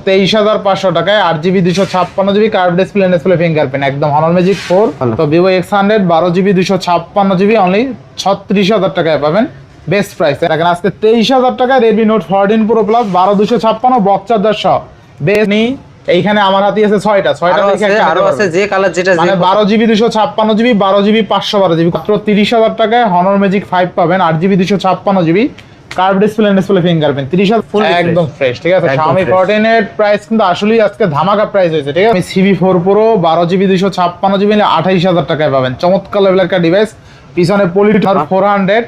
23,500 টাকায় 8GB 256GB curve display fingerprint একদম Honor Magic 4। তো Vivo X100 12GB 256GB only 36,000 টাকায় পাবেন বেস্ট প্রাইস। দেখেন আজকে 23,000 টাকায় Redmi Note 14 Pro Plus 12256 box charger সহ বেস্ট নি। এইখানে আমার হাতে আছে 6টা দেখে একটা আরো আছে যে কালার যেটা মানে 12GB 256GB 12GB 512GB মাত্র 30,000 টাকায় Honor Magic 5 পাবেন 8GB 256GB curve display fingerprint 30,000 একদম ফ্রেশ। ঠিক আছে, Xiaomi 14 এর প্রাইস কিন্তু আসলেই আজকে ধামাকা প্রাইস হয়েছে। ঠিক আছে, CB4 Pro 12GB 256GB 28,000 টাকায় পাবেন চমৎকার লেভেলের একটা ডিভাইস। পিছনে পলিটার 400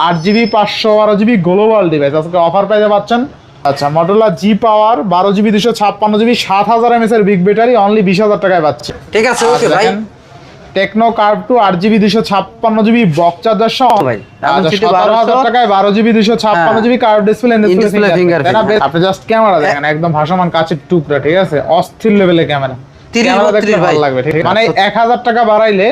8GB 512GB গ্লোবাল ডিভাইস আজকে অফার প্রাইসে পাচ্ছেন। আচ্ছা, Motorola G Power 12GB 256GB 7000 mAh এর বিগ ব্যাটারি অনলি 20,000 টাকায় পাচ্ছে। ঠিক আছে, ওকে ভাই। Techno curve 2 8GB 256GB box charger সহ ভাই 17,000 টাকায় 12GB 256GB curve display fingerprint. আপনি জাস্ট ক্যামেরা দেখেন একদম ভাসমান কাচের টুকরা। ঠিক আছে, অস্থির লেভেলের ক্যামেরা, ক্যামেরা দেখতে ভালো লাগবে। ঠিক আছে, মানে 1000 টাকা বাড়াইলে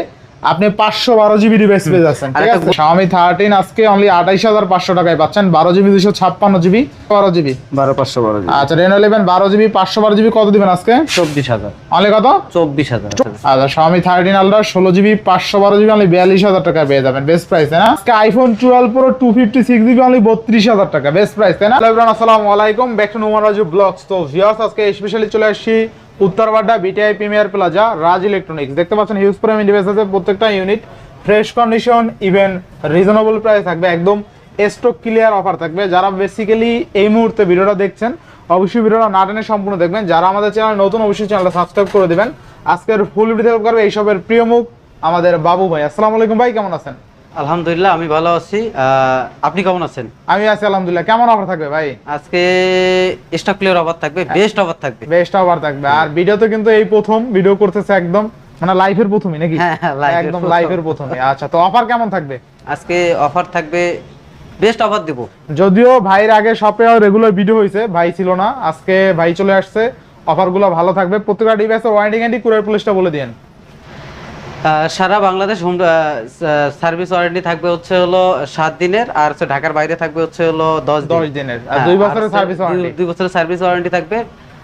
আপনি 512GB ডিভাইস পেয়ে যাচ্ছেন। ঠিক আছে, Xiaomi 13 আজকে অনলি 28,500 টাকায় পাচ্ছেন 12GB 256GB 12GB 12512GB। আচ্ছা, Reno 11 12GB 512GB কত দিবেন আজকে? 24,000 অনলি কত? 24,000। আচ্ছা, Xiaomi 13 Ultra 16GB 512GB only 42,000 টাকায় পেয়ে যাবেন বেস্ট প্রাইস, তাই না? আজকে iPhone 12 Pro 256GB অনলি 32,000 টাকা বেস্ট প্রাইস, তাই না? হ্যালো এভরিওয়ান, আসসালামু আলাইকুম, back to Noman Raju vlogs. তো ভিউয়ার্স, আজকে স্পেশালি চলে আসছি Uttar Badda BTI premier plaza Raj electronics. দেখতে পাচ্ছেন হিউজ পরিমাণ ডিভাইস আছে, প্রত্যেকটা unit fresh condition, even reasonable price থাকবে, একদম স্টক ক্লিয়ার অফার থাকবে। যারা বেসিক্যালি এই মুহূর্তে ভিডিওটা দেখছেন অবশ্যই ভিডিওটা না টেনে সম্পূর্ণ দেখবেন। যারা আমাদের চ্যানেল নতুন অবশ্যই চ্যানেলটা সাবস্ক্রাইব করে দিবেন। আজকের ফুল ভিডিও হেল্প করবে এইসবের প্রিয় মুখ আমাদের বাবু ভাই। আসসালামু আলাইকুম ভাই, কেমন আছেন? আলহামদুলিল্লাহ, আমি ভালো আছি। আপনি কেমন আছেন? আমি আছি আলহামদুলিল্লাহ। কেমন অফার থাকবে ভাই? আজকে স্টক ক্লিয়ার অফার থাকবে, বেস্ট অফার থাকবে, বেস্ট অফার থাকবে। আর ভিডিওতে কিন্তু এই প্রথম ভিডিও করতেছে, একদম মানে লাইভের প্রথমই নাকি? হ্যাঁ, একদম লাইভের প্রথমই। আচ্ছা, তো অফার কেমন থাকবে? আজকে অফার থাকবে, বেস্ট অফার দেব। যদিও ভাইয়ের আগে শপে রেগুলার ভিডিও হয়েছে, ভাই ছিল না, আজকে ভাই চলে আসছে। অফারগুলো ভালো থাকবে। প্রত্যেকটা ডিভাইসের ওয়ারেন্টি গ্যারান্টি কুরিয়ার পুলিশটা বলে দেন। সারা বাংলাদেশ হোম সার্ভিস ওয়ারেন্টি থাকবে হচ্ছে হলো 7 দিনের, আর হচ্ছে ঢাকার বাইরে থাকবে হচ্ছে হলো 10 দিনের, আর 2 বছরের সার্ভিস ওয়ারেন্টি। 2 বছরের সার্ভিস ওয়ারেন্টি থাকবে।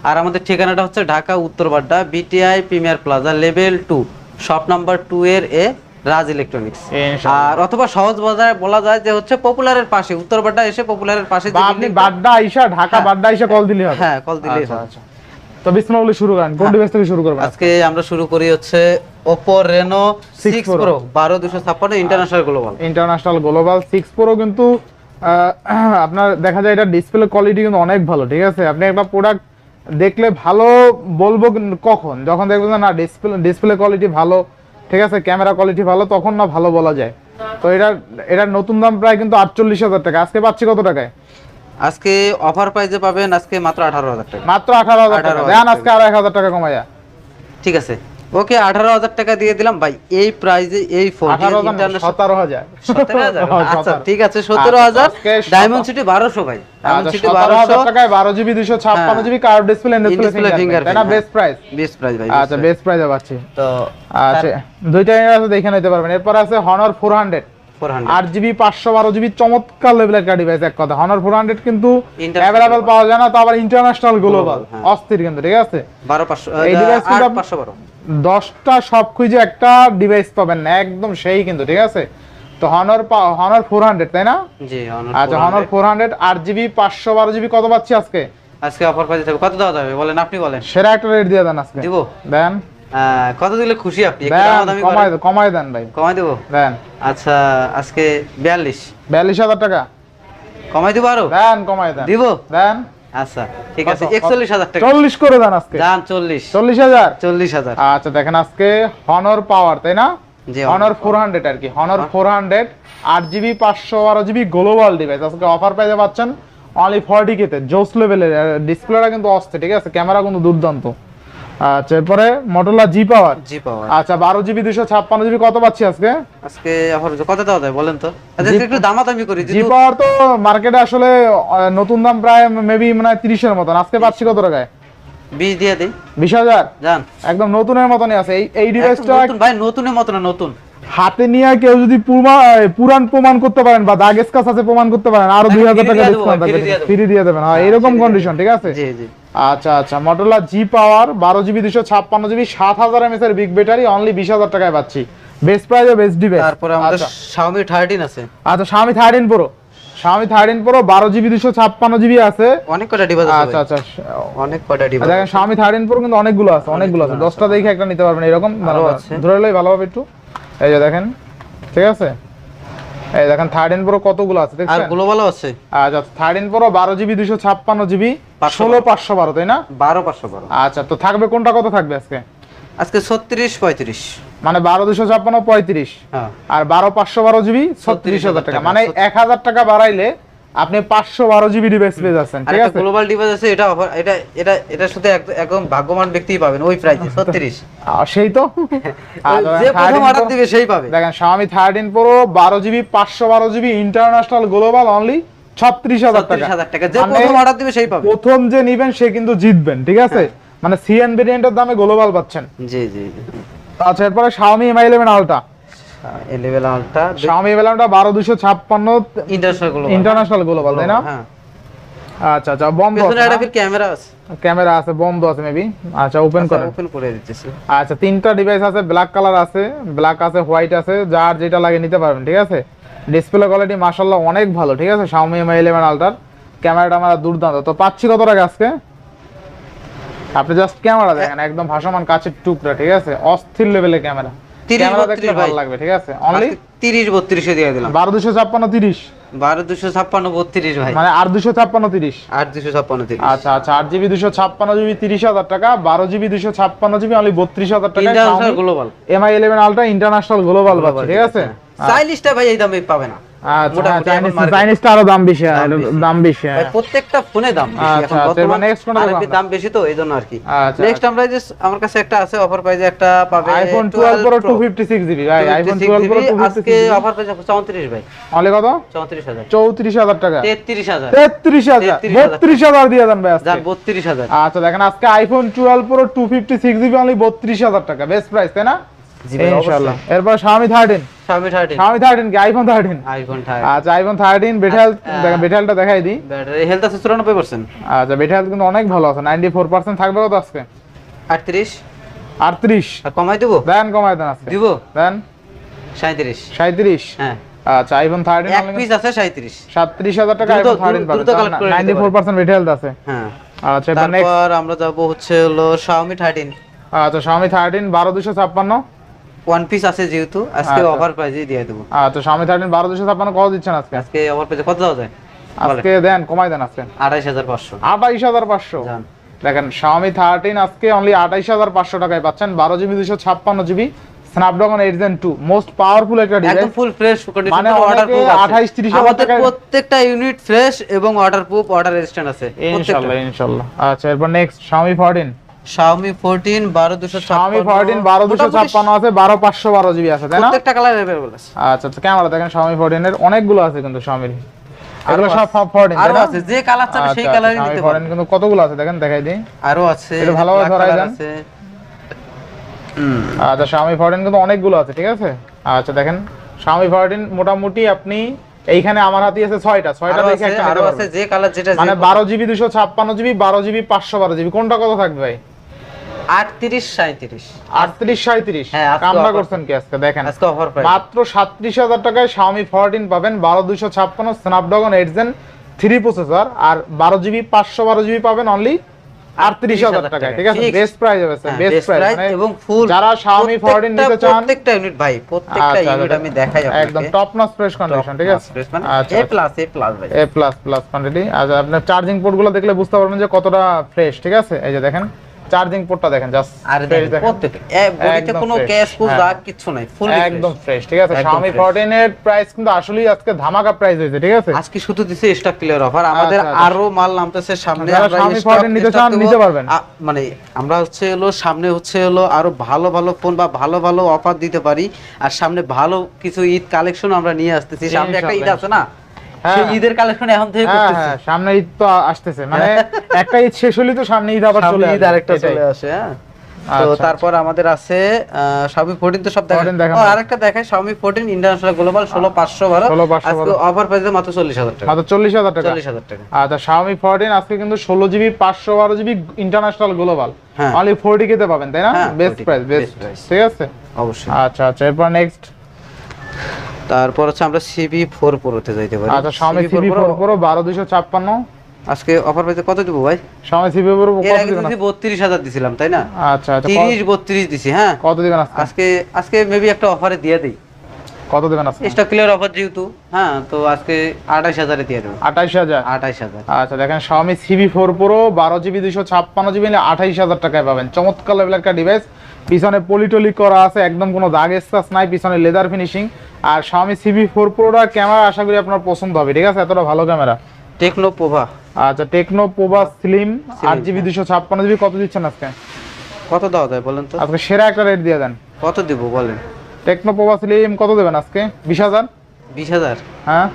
আর আমাদের ঠিকানাটা হচ্ছে Dhaka Uttar Badda BTI premier plaza level 2 shop number 2 এর এ রাজ ইলেকট্রনিক্স। আর অথবা সহজ বাজার বলা যায় যে হচ্ছে পপুলারের পাশে, উত্তরবাড্ডা এসে পপুলারের পাশে আপনি বাড্ডা আইসা ঢাকা বাড্ডা আইসা কল দিলে হবে। হ্যাঁ, কল দিলেই হবে। আচ্ছা, তো বিসমিল্লাহ শুরু করেন। কোন ডিভাইস থেকে শুরু করবেন? আজকে আমরা শুরু করি হচ্ছে Oppo Reno 6 Pro 12256 international global 6 Pro। কিন্তু আপনার দেখা যায় এটা ডিসপ্লে কোয়ালিটি কিন্তু অনেক ভালো। ঠিক আছে, আপনি একটা প্রোডাক্ট দেখলে ভালো বলবো কখন, যখন দেখবেন না ডিসপ্লে কোয়ালিটি ভালো, ঠিক আছে, ক্যামেরা কোয়ালিটি ভালো, তখন না ভালো বলা যায়। তো এটার নতুন দাম প্রায় কিন্তু 48,000 টাকা। আজকে পাচ্ছি কত টাকায়? আজকে অফার প্রাইসে পাবেন আজকে মাত্র 18,000 টাকা। মাত্র 18,000 টাকা দেন। আজকে আরো 1,000 টাকা কমাইয়া। ঠিক আছে, ওকে, 18,000 টাকা দিয়ে দিলাম ভাই। এই প্রাইসে এই ফোন 17,000। আচ্ছা ঠিক আছে, 17,000। ডায়মন্ড সিটি 1200 ভাই, ডায়মন্ড সিটি 1200 টাকায় 12GB 256GB curve display finger, তাই না? বেস্ট প্রাইস ভাই। আচ্ছা, বেস্ট প্রাইসে পাচ্ছি। তো আচ্ছা, দুইটা আছে দেখে নিতে পারবেন। এরপর আছে Honor 400 8GB 512GB চমৎকার লেভেলের একটা ডিভাইস। এক কথা, Honor 400 কিন্তু अवेलेबल পাওয়া যায় না, তো আবার ইন্টারন্যাশনাল গ্লোবাল অস্থির কিন্তু। ঠিক আছে, 12500 এই ডিভাইস কিন্তু 512 10টা সব খুঁজে একটা ডিভাইস পাবেন না, একদম সেই কিন্তু। ঠিক আছে, তো Honor 400 তাই না? জি, আচ্ছা, Honor 400 8GB 512GB কত পাচ্ছি আজকে? আজকে অফার প্রাইসে থাকবে কত দেওয়া যাবে বলেন, আপনি বলেন। সেরা একটা রেট দিয়ে দেন আজকে। দিব, দেন। কত দিলে খুশি আপনি? কমাই দেন ভাই, কমাই দেব। দেন। আচ্ছা, আজকে 42,000 টাকা কমাই দিব। আরো দেন, কমাই দেন। দিব, দেন। আচ্ছা ঠিক আছে, 41,000 টাকা। 40 করে দেন আজকে। দাম 40,000। আচ্ছা, দেখেন আজকে Honor Power, তাই না? জি, Honor 400 আর কি, Honor 400 8GB 512GB global device আজকে অফার প্রাইসে পাচ্ছেন অনলি 40K তে। জোস লেভেলের ডিসপ্লেটা কিন্তু অস্থির। ঠিক আছে, ক্যামেরা কিন্তু দুর্দান্ত। আচ্ছা, এরপরে Motorola G Power। আচ্ছা, 12GB 256GB কত পাচ্ছি আজকে? আজকে অফার কত দাও দেয় বলেন তো? আচ্ছা, একটু দামাদামি করি। G Power তো মার্কেটে আসলে নতুন দাম প্রায় মেবি মানে 30 এর মতন। আজকে পাচ্ছি কত টাকায়? 20 দিয়ে দেই। 20,000 জান, একদম নতুনের মতনই আছে। এই ডিভাইসটা নতুন ভাই, নতুনের মত না, নতুন হাতে নিয়ে কেউ যদি পুরান প্রমাণ করতে পারেন বা দাগ স্ক্র্যাচ আছে প্রমাণ করতে পারেন, আরো 2,000 টাকা ডিসকাউন্ট থাকবে, ফ্রি দিয়ে দেবেন। হ্যাঁ, এরকম কন্ডিশন। ঠিক আছে, জি জি। আচ্ছা আচ্ছা, Motorola G Power 12GB 256GB 7000 mAh এর বিগ ব্যাটারি অনলি 20000 টাকায় পাচ্ছি। বেস্ট প্রাইসে বেস্ট ডিভাইস। তারপরে আমাদের Xiaomi 13 আছে। আচ্ছা Xiaomi 13 Pro, Xiaomi 13 Pro 12GB 256GB আছে। অনেক কয়টা ডিভাইস আছে? আচ্ছা আচ্ছা, অনেক কয়টা ডিভাইস। দেখেন Xiaomi 13 Pro কিন্তু অনেকগুলো আছে, অনেকগুলো আছে। 10টা দেখে একটা নিতে পারবেন এরকম। আরো আছে। ধরে লই ভালোভাবে একটু। এই যে দেখেন, ঠিক আছে, এই দেখেন 13 Pro কতগুলো আছে আর দেখছেন? গ্লোবালও আছে। আচ্ছা 13 Pro 12GB 256GB 16512 তাই না? 12512। আচ্ছা, তো থাকবে কোনটা, কত থাকবে আজকে? আজকে 36 35। মানে 12256 35, হ্যাঁ, আর 12212GB 36000 টাকা। মানে 1000 টাকা বাড়াইলে আপনি 512GB ডিভাইস পেয়ে যাচ্ছেন, আর ঠিক একটা আছে? গ্লোবাল ডিভাইস আছে, এটা অফার, এটা শুধু একদম ভাগ্যবান ব্যক্তিই পাবেন ওই প্রাইসে 36। সেই তো যে প্রথম অর্ডার দিবে সেই পাবে। দেখেন Xiaomi 13 Pro 12GB 512GB international global only 36000 টাকা। 36000 টাকা, যে মানে প্রথম অর্ডার দিবে সেই পাবে। প্রথম যে নিবেন সে কিন্তু জিতবেন, ঠিক আছে? মানে সিএন ভেরিয়েন্টের দামে গ্লোবাল পাচ্ছেন। জি জি। আচ্ছা, এরপরে Xiaomi Mi 11 Ultra, 11 ultra Xiaomi 11 টা 12256 ইন্টারন্যাশনাল গ্লোবাল। ইন্টারন্যাশনাল গ্লোবাল তাই না? হ্যাঁ। আচ্ছা আচ্ছা, বন্ধ পেছনে আছে একটা না? ফির ক্যামেরা আছে। ক্যামেরা আছে, বন্ধ আছে মেবি। আচ্ছা, ওপেন করেন। ওপেন করে দিতেছি। আচ্ছা, তিনটা ডিভাইস আছে, ব্ল্যাক কালার আছে, ব্ল্যাক আছে, হোয়াইট আছে, যার যেটা লাগে নিতে পারবেন, ঠিক আছে? ডিসপ্লে কোয়ালিটি মাশাআল্লাহ অনেক ভালো, ঠিক আছে? Xiaomi Mi 11 Ultra ক্যামেরাটা আমার দুর্দান্ত। তো পাচ্ছি কত টাকা আজকে? আপনি জাস্ট ক্যামেরা দেখেন, একদম ভাসমান কাচের টুকরা, ঠিক আছে? অস্থির লেভেলের ক্যামেরা। 30 ক্যামেরা দেখলে 32 ভালো লাগবে, ঠিক আছে? অনলি 30 32 দিয়ে দিলাম। 12256 30, 12256 32 ভাই। মানে 8256 30। 8256 30। আচ্ছা আচ্ছা, 8GB 256GB 30000 টাকা, 12GB 256GB অনলি 32000 টাকা। International global. Mi 11 Ultra international global পাচ্ছে, ঠিক আছে? চাইনিজটা ভাই এই দামে পাবে না। আচ্ছা, মোটামুটি এখন market- চাইনিজটা আরো দাম বেশি, দাম বেশি। ভাই প্রত্যেকটা ফোনে দাম বেশি আচ্ছা, এখন আচ্ছা, বর্তমান এবার next কোনটা দেখবো দাম বেশি তো এইজন্য আর কি। আচ্ছা, নেক্সট আমরা এই যে আমার কাছে একটা আছে অফার প্রাইসে, একটা পাবে iPhone 12 Pro 256GB ভাই, iPhone 12 Pro আজকে 256GB অফার প্রাইস 34 ভাই। অনলি কত? 34000 34000 টাকা। 33000 33000 32000 দিয়ে দেন ভাই আজকে। যার 32000। আচ্ছা, দেখেন আজকে iPhone 12 Pro 256GB অনলি 32000 টাকা, বেস্ট প্রাইস তাই না? জি ভাই, ইনশাআল্লাহ। এরপর Xiaomi 13, Xiaomi 13, Xiaomi 13 কি iPhone 13? iPhone 13। আচ্ছা, iPhone 13 বেটাল, দেখেন বেটালটা দেখাই দিই। ব্যাটারি হেলথ আছে 94%। আচ্ছা, বেটাল কিন্তু অনেক ভালো আছে, 94% থাকবে কত আজকে? 38 38 আর কমাই দেব? দেন, কমাই দেন আজকে। দিব দেন 37। 37। হ্যাঁ, আচ্ছা, iPhone 13 এক পিস আছে 37। 37000 টাকা দ্রুত- iPhone 13 পাবেন, দ্রুত collect করে নিতে 94% বেটাল আছে। হ্যাঁ। আচ্ছা, এবার নেক্সট। তারপর আমরা যাব হচ্ছে হলো Xiaomi 13। আচ্ছা, Xiaomi 13 12256। ওয়ান পিস আছে যেহেতু আজকে আচ্ছা। অফার প্রাইসে দিয়ে দেব। আচ্ছা, Xiaomi 13 12256 কত দিচ্ছেন আজকে? আজকে অফার প্রাইসে কত দাও যায়? আজকে দেন, কমাই দেন আজকে। 28500। 28500। জান। দেখেন Xiaomi 13 আজকে অনলি 28500 টাকায় পাচ্ছেন, 12GB 256GB Snapdragon 8 Gen 2 most powerful একটা ডিভাইস। একদম ফুল ফ্রেশ কন্ডিশন, মানে অর্ডার অনেকে প্রুফ 28-30 হাজার আমাদের টাকায়- প্রত্যেকটা ইউনিট ফ্রেশ এবং অর্ডার প্রুফ, অর্ডার রেজিস্ট্যান্ট আছে ইনশাআল্লাহ ইনশাআল্লাহ। আচ্ছা, এরপর নেক্সট Xiaomi 14, Xiaomi 14 12256। Xiaomi 14 12256 আছে, 12512GB আছে তাই না? প্রত্যেকটা কালার अवेलेबल আছে। আচ্ছা আচ্ছা, ক্যামেরা দেখেন Xiaomi 14 এর অনেকগুলো আছে কিন্তু Xiaomi এর। এগুলো সব 14 তাই আরো না? আছে, যে কালার চাবে সেই আচ্ছা, কালারই Xiaomi নিতে 14 পারবেন। কিন্তু কতগুলো আছে দেখেন, দেখাই দিই। আরো আছে, এটা ভালোভাবে black ধরাই color দেন। আছে। আচ্ছা, Xiaomi 14 কিন্তু অনেকগুলো আছে, ঠিক আছে? আচ্ছা, দেখেন Xiaomi 14 মোটামুটি আপনি এইখানে আমার হাতে আছে 6টা আরো দেখে আছে, একটা আরো নিতে আছে, পারবেন। যে কালার যেটা মানে 12GB 256GB 12GB 512GB কোনটা কত থাকবে ভাই? 38 37। 38 37। হ্যাঁ, আজকে কামনা offer। করছেন কি আজকে? দেখেন আজকে অফার প্রাইস মাত্র 37000 টাকায় Xiaomi 14 পাবেন, 12256 Snapdragon 8 Gen 3 প্রসেসর, আর 12GB 512GB পাবেন অনলি 38000 টাকায়, ঠিক আছে? Fixed। বেস্ট প্রাইস হবে, বেস্ট প্রাইস। মানে এবং ফুল যারা Xiaomi 14 নিতে চান, প্রত্যেকটা ইউনিট ভাই, প্রত্যেকটা আচ্ছা, ইউনিট আমি দেখাই আপনাকে একদম টপ নচ ফ্রেশ কন্ডিশন, ঠিক আছে? আচ্ছা, এ প্লাস ভাই। এ প্লাস প্লাস কোয়ান্টিটি। আচ্ছা, আপনার চার্জিং পোর্ট গুলো দেখলে বুঝতে পারবেন যে কতটা ফ্রেশ, ঠিক আছে? এই যে দেখেন চার্জিং পোর্টটা দেখেন, জাস্ট আর দেখেন প্রত্যেকটা বডিতে কোনো ক্যাশ কুচ দাগ কিছু নাই, ফুল একদম ফ্রেশ, ঠিক আছে? একদম Xiaomi fresh। 14 এর প্রাইস কিন্তু আসলেই আজকে ধামাকা প্রাইস হয়েছে, ঠিক আছে? আজকে শুধু দিছে স্টক ক্লিয়ার অফার, আমাদের আচ্ছা, আচ্ছা। আরো মাল নামতেছে সামনে। যারা আমরা Xiaomi stock 14 নিতে চান, দেব। নিতে পারবেন। মানে আমরা হচ্ছে হলো সামনে হচ্ছে হলো আরো ভালো ভালো ফোন বা ভালো ভালো অফার দিতে পারি, আর সামনে ভালো কিছু ঈদ কালেকশন আমরা নিয়ে আসতেছি। সামনে একটা ঈদ আছে না, হ্যাঁ। সেই ঈদের কালেকশন এখন থেকে হ্যাঁ করতেছি। হ্যাঁ, সামনে ঈদ তো আসতেছে, মানে একটা ঈদ শেষ হলি তো সামনে ঈদ আবার সামনে চলে ঈদ আসবে, আরেকটা এটাই। চলে আসে। হ্যাঁ, তো আচ্ছা, তারপর আমাদের আছে Xiaomi 14 তো সব 14 দেখান। আরেকটা দেখাই Xiaomi 14 ইন্টারন্যাশনাল গ্লোবাল 16512 16512 আজকে অফার প্রাইসে মাত্র 40000 টাকা। মাত্র 40000 টাকা। 40000 টাকা। আচ্ছা Xiaomi 14 আজকে কিন্তু 16GB 512GB ইন্টারন্যাশনাল গ্লোবাল হ্যাঁ। অনলি 40K তে পাবেন তাই না? হ্যাঁ, best 40K, price, best best price। ঠিক আছে। অবশ্যই। আচ্ছা আচ্ছা, এরপর নেক্সট। তারপর হচ্ছে আমরা CB4 Pro-তে যাইতে পারি। আচ্ছা Xiaomi CB4 Pro 12256 আজকে অফার প্রাইসে কত দিব ভাই? Xiaomi CB4 Pro এর কত আগে দিবেন? যদি 32000 দিছিলাম তাই না? আচ্ছা আচ্ছা 30 32 দিছি। হ্যাঁ, কত দিবেন আজকে? আজকে মেবি একটা অফারে দিয়ে দেই। কত দিবেন আজকে? স্টক ক্লিয়ার অফার যেহেতু, হ্যাঁ, তো আজকে 28000 এ দিয়ে দেব। 28000। 28000। আচ্ছা দেখেন Xiaomi CB4 Pro 12GB 256GB নিলে 28000 টাকায় পাবেন। চমৎকার লেভেলের একটা ডিভাইস, পিছনে পলিটলি করা আছে, একদম কোনো দাগ স্ক্র্যাচ নাই, পিছনে লেদার ফিনিশিং। আর Xiaomi CB4 Pro-র ক্যামেরা আশা করি আপনার পছন্দ হবে, ঠিক আছে, এতটা ভালো ক্যামেরা। Tecno Pova. আচ্ছা Tecno Pova slim 8GB 256GB কত দিচ্ছেন আজকে? কত দাও যায় বলেন তো? আজকে সেরা একটা রেট দিয়ে দেন। কত দিব বলেন? টেকনো পোভা স্লিম কত দেবেন আজকে? 20000। 20000? হ্যাঁ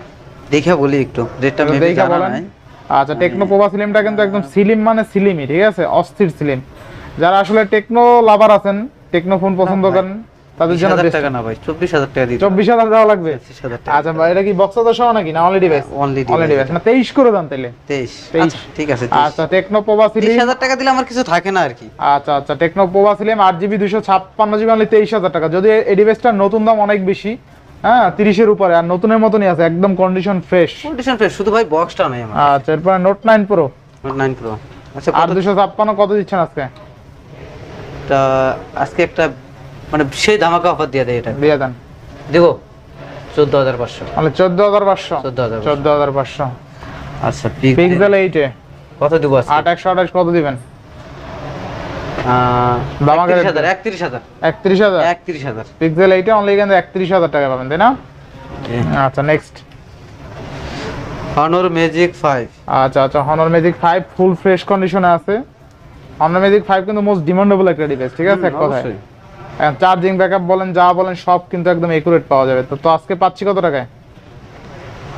দেখে বলি একটু, রেটটা মেবি দেখে জানা বলেন। নাই। আচ্ছা টেকনো পোভা স্লিমটা কিন্তু একদম স্লিম মানে স্লিমই, ঠিক আছে, অস্থির স্লিম। যারা আসলে টেকনো লাভার আছেন, টেকনো ফোন পছন্দ করেন, তাদের জন্য 20000 বেস্ট। টাকা না ভাই, 24000 টাকা দিই। 24000 দেওয়া লাগবে? 24000 টাকা। আচ্ছা ভাই, এটা কি বক্স তো সহ নাকি না only device? Only only device না 23 করে দেন তাইলে। 23। 23 আচ্ছা ঠিক আছে। আচ্ছা টেকনো পোভা স্লিম 20000 টাকা দিলে আমার কিছু থাকে না আর কি। আচ্ছা আচ্ছা Tecno Pova slim 8GB 256GB only 23000 টাকা। যদি এই ডিভাইসটার নতুন দাম অনেক বেশি, হ্যাঁ 30 এর উপরে, আর নতুনের মতনই আছে, একদম কন্ডিশন ফ্রেশ। কন্ডিশন ফ্রেশ, শুধু ভাই বক্সটা নাই আমার। আচ্ছা এরপর নোট 9 প্রো Note 9 Pro। আচ্ছা আর কত? 256 কত দিচ্ছেন আজকে? তা আজকে একটা মানে সেই ধামাকা অফার দিয়ে দেয়, এটা দিয়ে দেন। দেব 14500। মানে 14500। 14500। আচ্ছা পিক্সেল 8 এ কত দিব আজকে? 8128 কত দিবেন? দামাকা রেট 31000। 31000। 31000। পিক্সেল 8 এ অনলি কিন্তু 31000 টাকা পাবেন তাই না? আচ্ছা নেক্সট। Honor Magic 5। আচ্ছা আচ্ছা Honor Magic 5 ফুল ফ্রেশ কন্ডিশনে আছে। Honor Magic 5 কিন্তু মোস্ট ডিমান্ডেবল একটা ডিভাইস, ঠিক আছে, এক কথায়। অবশ্যই। চার্জিং ব্যাকআপ বলেন, যা বলেন সব কিন্তু একদম একুরেট পাওয়া যাবে। তো আজকে পাচ্ছি কত টাকায়?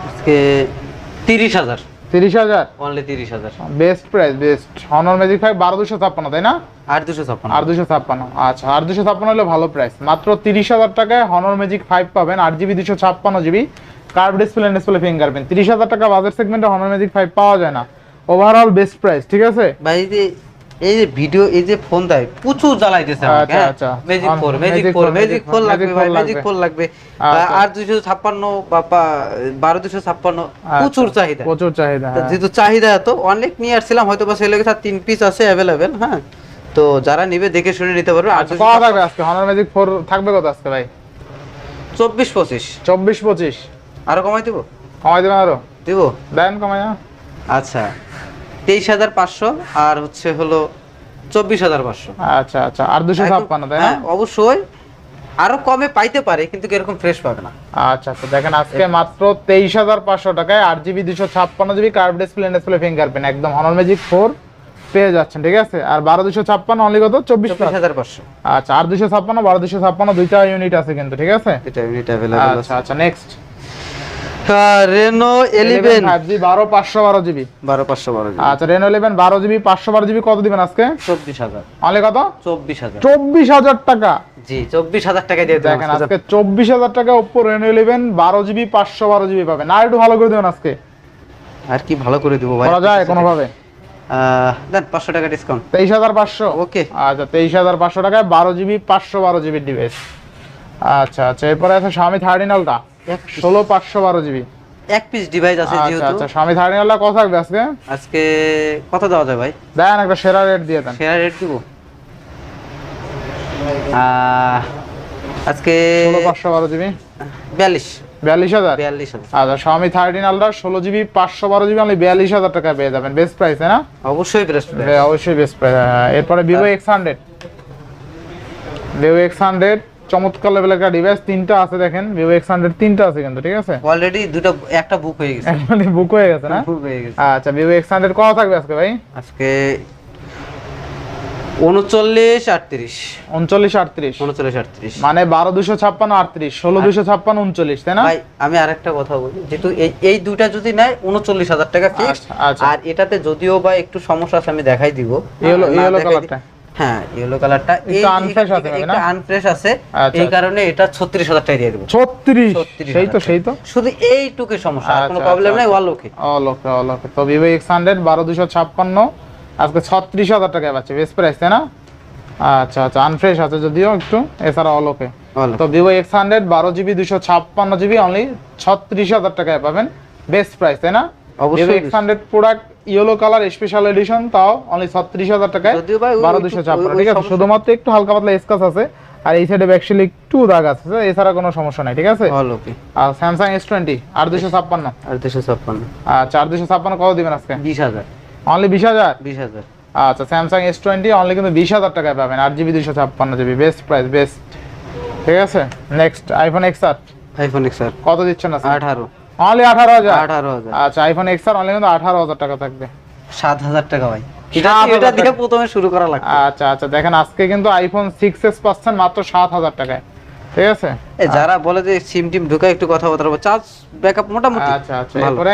আজকে 30000। 30000 only 30000। Best price, best. Honor Magic 5 12256 তাই না? 8256। আর 256। আচ্ছা আর 256 হলে ভালো প্রাইস। মাত্র 30000 টাকায় Honor Magic 5 পাবেন, 8GB 256GB, curve display fingerprint. 30000 টাকা বাজেট সেগমেন্টে Honor Magic 5 পাওয়া যায় না। ওভারঅল বেস্ট প্রাইস, ঠিক আছে ভাই এই যে ভিডিও, এই যে ফোন দেয় প্রচুর জ্বালাইতেছে আমাকে। আচ্ছা, আচ্ছা। ম্যাজিক 4 লাগবে ভাই, ম্যাজিক 4 লাগবে। আর 256 বা 12256 প্রচুর চাহিদা। প্রচুর চাহিদা। তো যেহেতু চাহিদা এত, অনেক নিয়ে আসছিলাম, হয়তো বা সেল গেছে, 3 পিস আছে অ্যাভেলেবেল। হ্যাঁ, তো যারা নিবে দেখে শুনে নিতে পারবে। আর আচ্ছা কত থাকবে আজকে Honor Magic 4 থাকবে কত আজকে ভাই? 24-25। 24-25 আরো কমাই দিব? কমাই দেবেন আরো? দিব। দেন কমাই। আচ্ছা 23500 আর হচ্ছে হলো 24500। আচ্ছা আচ্ছা আর 256 তাই না? হ্যাঁ অবশ্যই, আরো কমে পাইতে পারে কিন্তু এরকম ফ্রেশ পাবে না। আচ্ছা আচ্ছা দেখেন আজকে মাত্র 23500 টাকায় 8GB 256GB curve display fingerprint একদম Honor Magic 4 পেয়ে যাচ্ছেন, ঠিক আছে। আর 12256 অনলি কত? 24500। আচ্ছা আর 256 12256 দুইটা ইউনিট আছে কিন্তু, ঠিক আছে। এটা ইউনিট अवेलेबल আছে। আচ্ছা আচ্ছা নেক্সট। Reno 11 5G 12512GB 12512 আচ্ছা Reno 11 12GB 512GB কত দিবেন আজকে? 24000। অনলি কত? 24000। 24000 টাকা। জি 24000 টাকা দিয়ে দেন দেখেন আজকে 24000 টাকা Oppo Reno 11 12GB 512GB পাবেন। না একটু ভালো করে দেবেন আজকে। আর কি ভালো করে দিব ভাই? করা যায় কোনো ভাবে? দেন 500 টাকা ডিসকাউন্ট। 23500। ওকে। আচ্ছা 23500 টাকায় 12GB 512GB ডিভাইস। আচ্ছা আচ্ছা এরপরে আছে Xiaomi 13 Ultra 16512GB এক পিস ডিভাইস আছে আচ্ছা যেহেতু। আচ্ছা Xiaomi 13 Ultra কত থাকবে আজকে? আজকে কত দেওয়া যায় ভাই? দেন একটা সেরা রেট দিয়ে দেন। সেরা রেট দিব আজকে 16512GB 42। 42000। 42000। আচ্ছা Xiaomi 13 Ultra 16GB 512GB only 42000 টাকায় পেয়ে যাবেন। বেস্ট প্রাইস তাই না? অবশ্যই বেস্ট। হ্যাঁ অবশ্যই বেস্ট প্রাইস। এরপরে Vivo X100 Vivo X100 চমৎকার লেভেলের একটা ডিভাইস, তিনটা আছে দেখেন Vivo X100 তিনটা আছে কিন্তু, ঠিক আছে। অলরেডি দুটো, একটা বুক হয়ে গেছে। মানে বুক হয়ে গেছে না? বুক হয়ে গেছে। আচ্ছা Vivo X100 কত থাকবে আজকে ভাই? আজকে 3938 3938 মানে 12256 38 16256 39 তাই না? ভাই আমি আরেকটা কথা বলি, যেহেতু এই দুইটা যদি নেয় 39000 টাকা ফিক্স। আচ্ছা, আচ্ছা। আর এটাতে যদিও বা একটু সমস্যা আছে, আমি দেখাই দিব। এই হলো কালারটা। হ্যাঁ ইয়েলো কালারটা একটু unfresh আছে ভাই, না? একটু আনফ্রেশ আছে, আচ্ছা, এই কারণে এটা 36,000 টাকা দিয়ে দেব। 36 সেই তো শুধু এইটুকু সমস্যা, আর কোনো আচ্ছা, প্রবলেম আচ্ছা, নাই, অল ওকে। অল ওকে। তো ভিভো X100 12256 আজকে 36,000 টাকায় পাচ্ছে, বেস্ট প্রাইস তাই না? আচ্ছা আচ্ছা, আনফ্রেশ আছে যদিও একটু, এছাড়া অল ওকে। তো Vivo X100 12GB 256GB only 36,000 টাকায় পাবেন, বেস্ট প্রাইস তাই না? ভিভো অবশ্যই X100 product yellow colour special edition, তাও অনলি 36,000 টাকায় যদিও ভাই 12256, ঠিক আছে? শুধুমাত্র একটু হালকা পাতলা স্ক্র্যাচ আছে, আর এই সাইডে ব্যাকশেলে একটু দাগ আছে, এছাড়া কোনো সমস্যা নাই, ঠিক আছে? অল ওকে। আর স্যামসাং S20 8256, আর 256 আচ্ছা 8256 কত দিবেন আজকে? 20,000। অনলি 20,000? 20,000। আচ্ছা স্যামসাং S20 অনলি কিন্তু 20,000 টাকায় পাবেন, 8GB 256GB, best price, best, ঠিক আছে? Next iPhone XR iPhone XR কত দিচ্ছেন না? 18। অনলি 18,000? 18,000। আচ্ছা আইফোন XR অনলি কিন্তু 18,000 টাকা থাকবে। 7,000 টাকা ভাই, 7,000 এটা দিয়ে প্রথমে শুরু করা লাগবে। আচ্ছা আচ্ছা, দেখেন আজকে কিন্তু আইফোন 6s পাচ্ছেন মাত্র 7,000 টাকায়, ঠিক আছে? যারা বলে যে সিম টিম ঢুকা একটু কথা বলতে পারবো, চার্জ ব্যাকআপ মোটামুটি আচ্ছা আচ্ছা, এরপরে